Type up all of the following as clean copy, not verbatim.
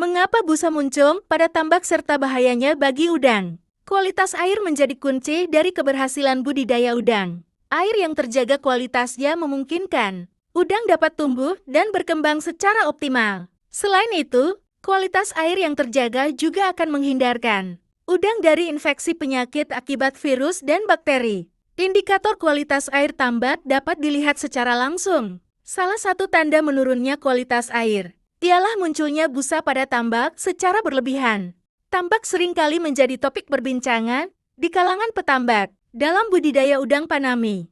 Mengapa busa muncul pada tambak serta bahayanya bagi udang? Kualitas air menjadi kunci dari keberhasilan budidaya udang. Air yang terjaga kualitasnya memungkinkan udang dapat tumbuh dan berkembang secara optimal. Selain itu, kualitas air yang terjaga juga akan menghindarkan udang dari infeksi penyakit akibat virus dan bakteri. Indikator kualitas air tambak dapat dilihat secara langsung. Salah satu tanda menurunnya kualitas air ialah munculnya busa pada tambak secara berlebihan. Tambak seringkali menjadi topik perbincangan di kalangan petambak dalam budidaya udang Panami.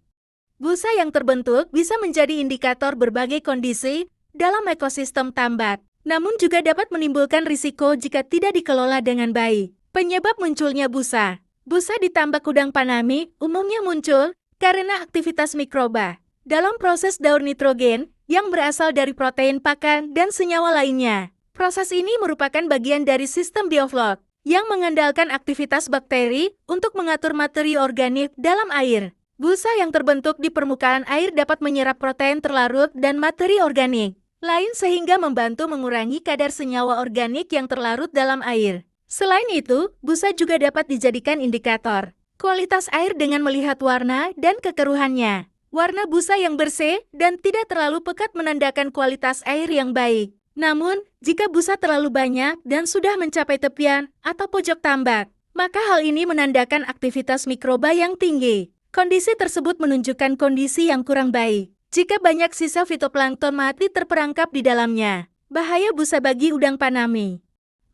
Busa yang terbentuk bisa menjadi indikator berbagai kondisi dalam ekosistem tambak, namun juga dapat menimbulkan risiko jika tidak dikelola dengan baik. Penyebab munculnya busa. Busa di tambak udang Panami umumnya muncul karena aktivitas mikroba dalam proses daur nitrogen yang berasal dari protein pakan dan senyawa lainnya. Proses ini merupakan bagian dari sistem bioflok yang mengandalkan aktivitas bakteri untuk mengatur materi organik dalam air. Busa yang terbentuk di permukaan air dapat menyerap protein terlarut dan materi organik lain sehingga membantu mengurangi kadar senyawa organik yang terlarut dalam air. Selain itu, busa juga dapat dijadikan indikator kualitas air dengan melihat warna dan kekeruhannya. Warna busa yang bersih dan tidak terlalu pekat menandakan kualitas air yang baik. Namun, jika busa terlalu banyak dan sudah mencapai tepian atau pojok tambak, maka hal ini menandakan aktivitas mikroba yang tinggi. Kondisi tersebut menunjukkan kondisi yang kurang baik. Jika banyak sisa fitoplankton mati terperangkap di dalamnya, bahaya busa bagi udang Panami.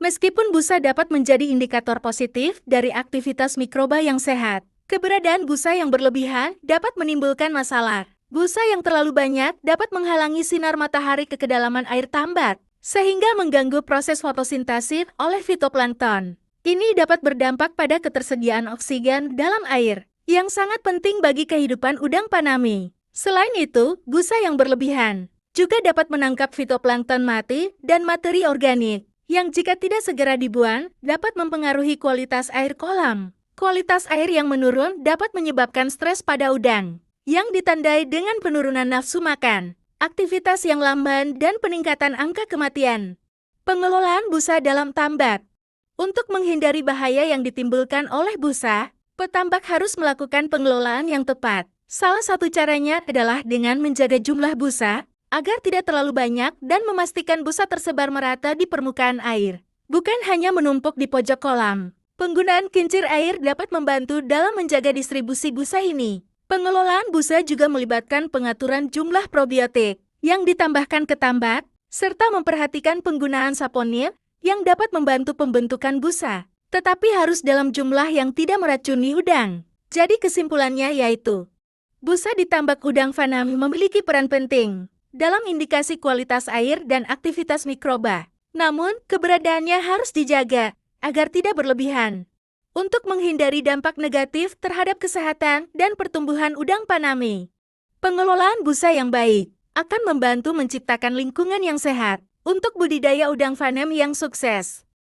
Meskipun busa dapat menjadi indikator positif dari aktivitas mikroba yang sehat, keberadaan busa yang berlebihan dapat menimbulkan masalah. Busa yang terlalu banyak dapat menghalangi sinar matahari ke kedalaman air tambak, sehingga mengganggu proses fotosintesis oleh fitoplankton. Ini dapat berdampak pada ketersediaan oksigen dalam air, yang sangat penting bagi kehidupan udang Panami. Selain itu, busa yang berlebihan juga dapat menangkap fitoplankton mati dan materi organik, yang jika tidak segera dibuang, dapat mempengaruhi kualitas air kolam. Kualitas air yang menurun dapat menyebabkan stres pada udang, yang ditandai dengan penurunan nafsu makan, aktivitas yang lamban, dan peningkatan angka kematian. Pengelolaan busa dalam tambak. Untuk menghindari bahaya yang ditimbulkan oleh busa, petambak harus melakukan pengelolaan yang tepat. Salah satu caranya adalah dengan menjaga jumlah busa, agar tidak terlalu banyak dan memastikan busa tersebar merata di permukaan air, bukan hanya menumpuk di pojok kolam. Penggunaan kincir air dapat membantu dalam menjaga distribusi busa ini. Pengelolaan busa juga melibatkan pengaturan jumlah probiotik yang ditambahkan ke tambak, serta memperhatikan penggunaan saponir yang dapat membantu pembentukan busa, tetapi harus dalam jumlah yang tidak meracuni udang. Jadi kesimpulannya yaitu, busa di tambak udang Panami memiliki peran penting dalam indikasi kualitas air dan aktivitas mikroba. Namun, keberadaannya harus dijaga agar tidak berlebihan untuk menghindari dampak negatif terhadap kesehatan dan pertumbuhan udang Panami. Pengelolaan busa yang baik akan membantu menciptakan lingkungan yang sehat untuk budidaya udang Panami yang sukses.